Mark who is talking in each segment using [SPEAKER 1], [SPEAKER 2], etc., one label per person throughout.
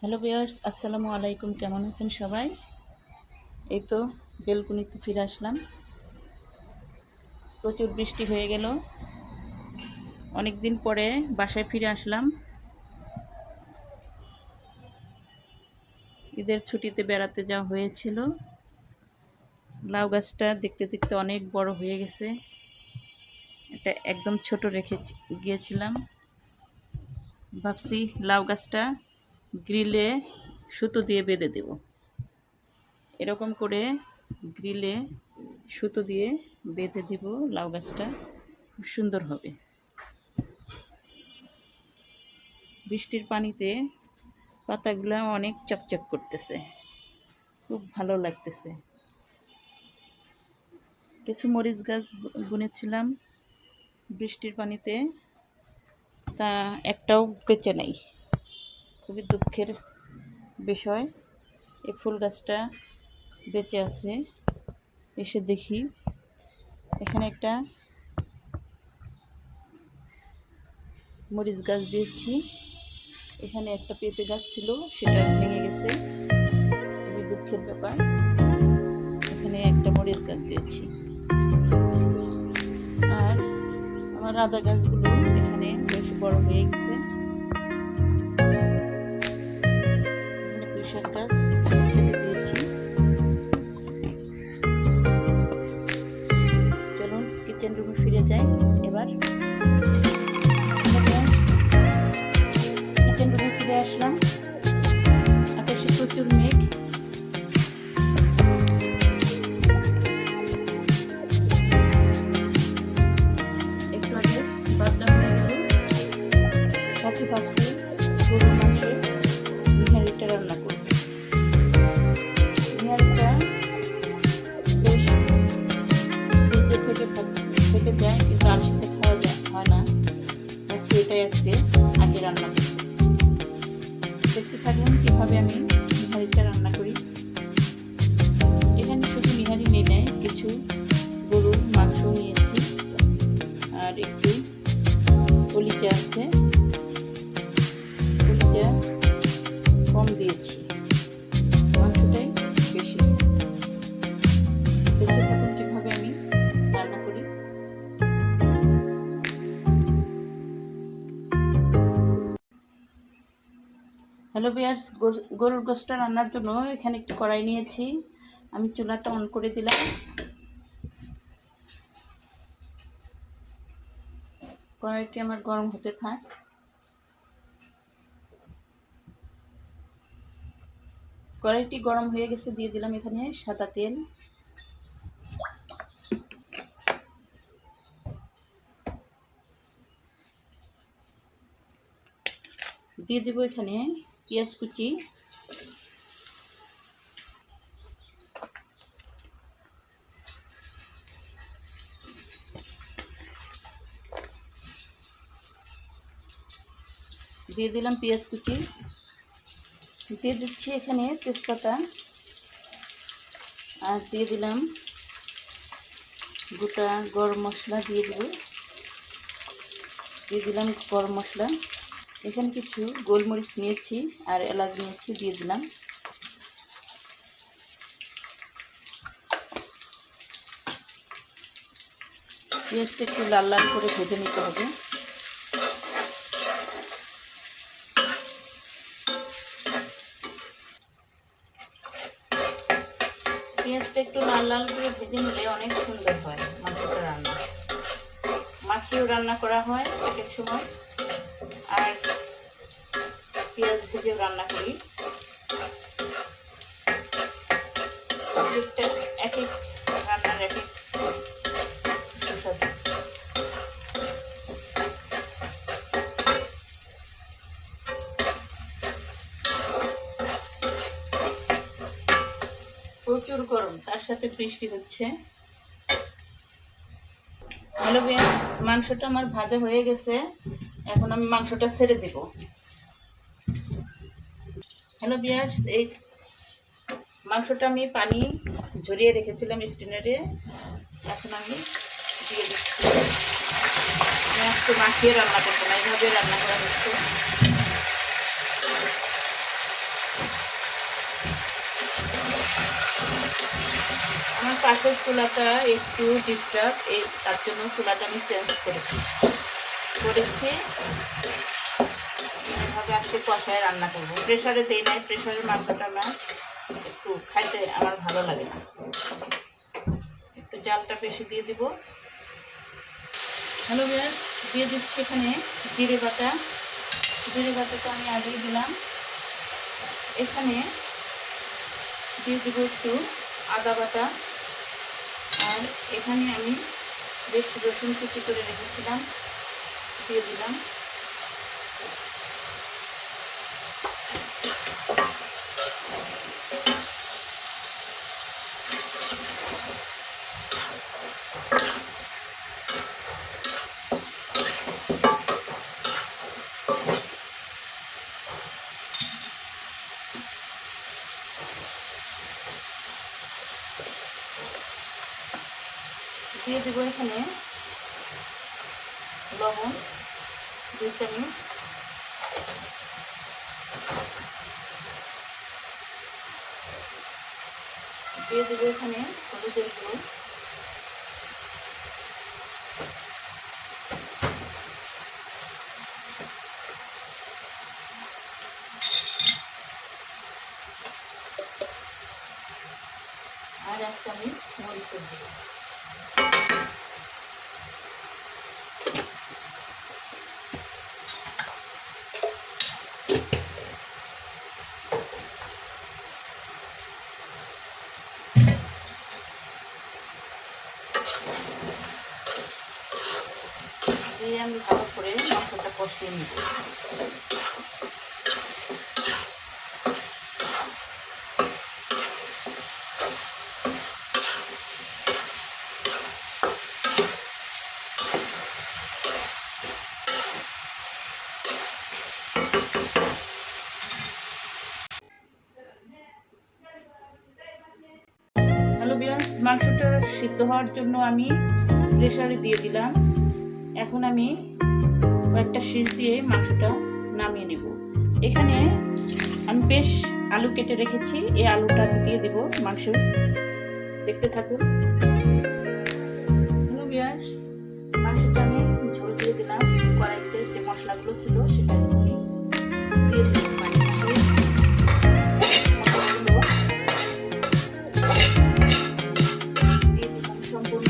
[SPEAKER 1] Hello viewers, আসসালামু আলাইকুম। কেমন আছেন সবাই? এই তো বেলকুনিতে ফিরে আসলাম। প্রচুর বৃষ্টি হয়ে গেল। অনেক দিন পরে বাসায় ফিরে আসলাম। ঈদের ছুটিতে বেড়াতে যাওয়া হয়েছিল। লাউ গাছটা দেখতে দেখতে অনেক বড় হয়ে গেছে। এটা একদম ছোট রেখে গিয়েছিলাম। ভাবছি লাউ গাছটা গ্রিলে সুতো দিয়ে বেঁধে দেব। এরকম করে গ্রিলে সুতো দিয়ে বেঁধে দিব। লাউ গাছটা খুব সুন্দর হবে। বৃষ্টির পানিতে পাতাগুলো অনেক চকচক করতেছে, খুব ভালো লাগতেছে। কিছু মরিচ গাছ বুনেছিলাম বৃষ্টির পানিতে, তা একটাও বেঁচে নাই। খুবই দুঃখের বিষয়। এই ফুল গাছটা বেঁচে আছে। এসে দেখি এখানে একটা মরিচ গাছ দিয়েছি। এখানে একটা পেঁপে গাছ ছিল, সেটা ভেঙে গেছে। খুবই দুঃখের ব্যাপার। এখানে একটা মরিচ গাছ দিয়েছি। আর আমার আদা গাছগুলো এখানে বেশ বড় হয়ে গেছে। এখানে পুঁইশাক গাছ ছেড়ে দিয়েছি। চলুন কিচেন রুমে ফিরে যাই এবার। কিচেন রুমে ফিরে আসলাম। আকাশে প্রচুর মেঘ। একটু আগে বাদলা হয়ে গেল। সাথে ভাবছি গরুর মাংসের নিহারিটা রান্না করব। নিহারিটা বেশ ফ্রিজে থেকে যায়, কিন্তু আলসিতে খাওয়া হয় না। ভাবছি এটাই আজকে আগে রান্না করব। দেখতে থাকুন কিভাবে আমি নিহারিটা রান্না করি। এখানে শুধু নিহারি নিয়ে নেয়, কিছু গরুর মাংস নিয়েছি আর একটু কলিজা আছে। কলিজা কম দিয়েছি, মাংসটাই বেশি। দেখতে থাকুন কিভাবে আমি রান্না করি। হ্যালো ভিউয়ার্স, গরুর গোশতটা রান্নার জন্য এখানে একটু কড়াই নিয়েছি। আমি চুলাটা অন করে দিলাম। কড়াইটি আমার গরম হতে থাক। কড়াইটি গরম হয়ে গেছে, দিয়ে দিলাম এখানে সাদা তেল। দিয়ে দেবো এখানে পেঁয়াজ কুচি। দিয়ে দিলাম পেঁয়াজ কুচি। দিয়ে দিচ্ছি এখানে তেজপাতা, আর দিয়ে দিলাম গোটা গরম মশলা। দিয়ে দিলাম গরম মশলা। এখানে কিছু গোলমরিচ নিয়েছি আর এলাচ নিয়েছি, দিয়ে দিলাম। পেঁয়াজটা একটু লাল লাল করে ভেজে নিতে হবে। পেঁয়াজটা একটু লাল লাল করে ভেজে নিলে অনেক সুন্দর হয় মাংসটা রান্না। মাখিয়েও রান্না করা হয় এক এক সময়, আর পেঁয়াজ ভেজেও রান্না করি। এক এক রান্নার এক এক সুস্বাদু। প্রচুর গরম, তার সাথে বৃষ্টি হচ্ছে। হ্যালো ভিউয়ার্স, মাংসটা আমার ভাজা হয়ে গেছে। এখন আমি মাংসটা ছেড়ে দেব। হ্যালো ভিউয়ার্স, এই মাংসটা আমি পানি ঝরিয়ে রেখেছিলাম স্টিনারে। এখন আমি দিয়ে দিচ্ছি। আজকে মাখিয়ে রান্না করবো না, এইভাবে রান্না করা হচ্ছে। আমার পাশের চুলাটা একটু ডিস্টার্ব, তার জন্য চুলাটা আমি চেঞ্জ করেছি। এভাবে আজকে কষায় রান্না করবো। প্রেশারে দেই নাই, প্রেশারের মাংসটা আমার একটু খাইতে আমার ভালো লাগে না। একটু জালটা বেশি দিয়ে দিব। হ্যালো ভিউয়ার্স, দিয়ে দিচ্ছি এখানে জিরে বাটা। জিরে বাটাটা আমি আগেই দিলাম। এখানে দিয়ে দেবো একটু আদা বাটা। আর এখানে আমি বেশ রসুন কুচি করে রেখেছিলাম, দিয়ে দিলাম। দিয়ে দেবো এখানে লবণ 2 চামচ, দিয়ে দেবো এখানে হলুদের গুঁড়ো, আর 1 চামচ মরিচের গুঁড়ো। দিয়ে আমি ভালো করে মাংসটা কষিয়ে নিব। হ্যালো ভিউয়ার্স, মাংসটা সিদ্ধ হওয়ার জন্য আমি প্রেসারে দিয়ে দিলাম। এখন আমি কয়েকটা শীষ দিয়ে মাংসটা নামিয়ে নেব। এখানে আমি বেশ আলু কেটে রেখেছি, এই আলুটা আমি দিয়ে দেব মাংস। দেখতে থাকুন। হ্যালো ভিউয়ার্স, মাংসটা আমি ঝোল দিয়ে দিলাম। কড়াইতে যে মশলাগুলো ছিল সেটা দিয়ে দিলাম। সম্পূর্ণ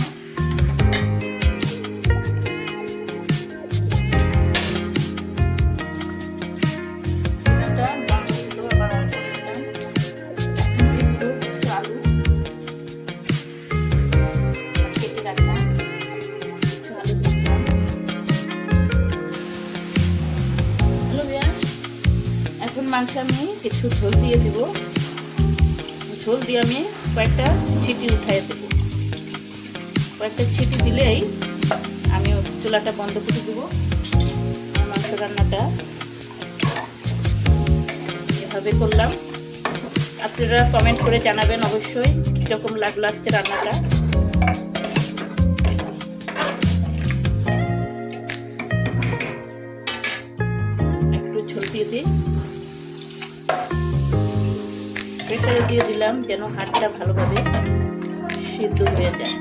[SPEAKER 1] মাংস আমি কিছু ঝোল দিয়ে দেব। ঝোল দিয়ে আমি কয়েকটা ছিটি উঠাই দেব। কয়েকটা ছিটি দিলেই আমি চুলাটা বন্ধ করে দেবো। মাংস রান্নাটা এভাবে করলাম। আপনারা কমেন্ট করে জানাবেন অবশ্যই কীরকম লাগলো আজকে রান্নাটা। একটু ঝোল দিয়ে দিই। প্রেসারে দিয়ে দিলাম যেন হাড়টা ভালোভাবে সিদ্ধ হয়ে যায়।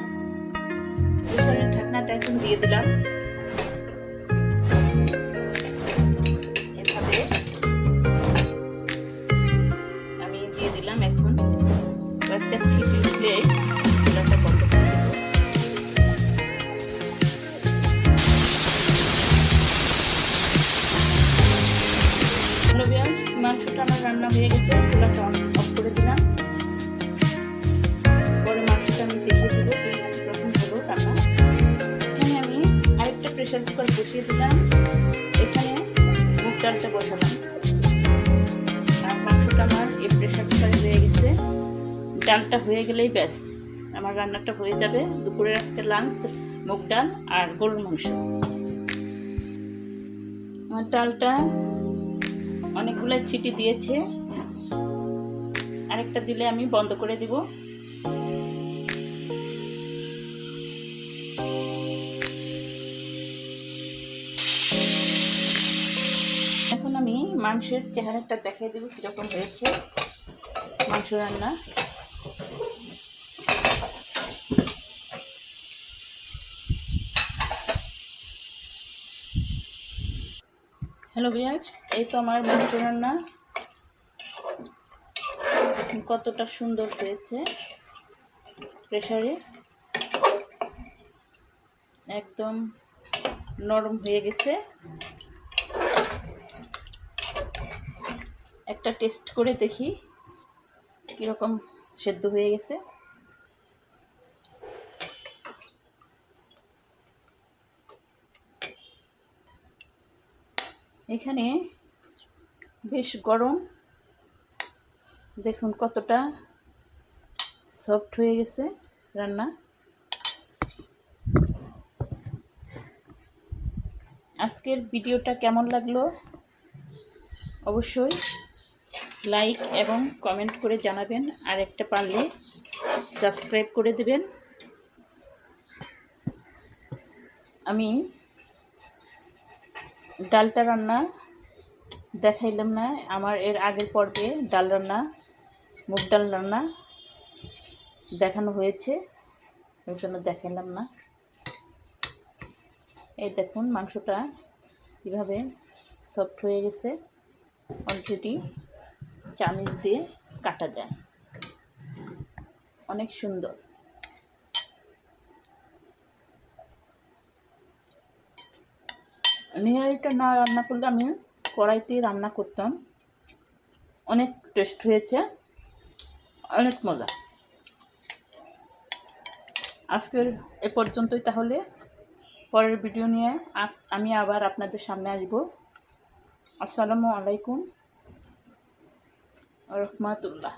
[SPEAKER 1] প্রেসারের ঢাকনাটা এখন দিয়ে দিলাম। এভাবে আমি দিয়ে দিলাম। এখন কয়েকটা ছিটি উঠলে চুলাটা বন্ধ করে দেব। হ্যালো ভিউয়ার্স, মাংসটা আমার রান্না হয়ে গেছে। চুলাটা অফ করে দিলাম। পরে মাংসটা আমি দেখিয়ে দেবো কিরকম হলো রান্না। এখানে আমি আরেকটা প্রেসার কুকার বসিয়ে দিলাম। এখানে মুগ ডালটা বসালাম। আর মাংসটা আমার এই প্রেসার কুকারে হয়ে গেছে। ডালটা হয়ে গেলেই ব্যাস আমার রান্নাটা হয়ে যাবে। দুপুরের আজকে লাঞ্চ মুগ ডাল আর গরুর মাংস। আমার ডালটা অনেকগুলো ছিটি দিয়েছে, আরেকটা দিলে আমি বন্ধ করে দিব। এখন আমি মাংসের চেহারাটা দেখাই দেব কিরকম হয়েছে মাংস রান্না। হ্যালো ভিউয়ার্স, এই তো আমার মাংস রান্না কতটা সুন্দর হয়েছে। প্রেসারে একদম নরম হয়ে গেছে। একটা টেস্ট করে দেখি কীরকম সেদ্ধ হয়ে গেছে। এখানে বেশ গরম, দেখুন কতটা সফট হয়ে গেছে রান্না। আজকের ভিডিওটা কেমন লাগলো অবশ্যই লাইক এবং কমেন্ট করে জানাবেন, আর একটা পারলে সাবস্ক্রাইব করে দেবেন। আমি ডালটা রান্না দেখাইলাম না, আমার এর আগের পর্বে ডাল রান্না, মুগ ডাল রান্না দেখানো হয়েছে, ওই জন্য দেখাইলাম না। এই দেখুন মাংসটা কীভাবে সফট হয়ে গেছে, অলরেডি চামিচ দিয়ে কাটা যায়, অনেক সুন্দর। নিহারিটা না রান্না করলে আমি কড়াইতেই রান্না করতাম, অনেক টেস্ট হয়েছে, অনেক মজা। আজকের এ পর্যন্তই, তাহলে পরের ভিডিও নিয়ে আমি আবার আপনাদের সামনে আসব। আসসালামু আলাইকুম ওয়া রাহমাতুল্লাহ।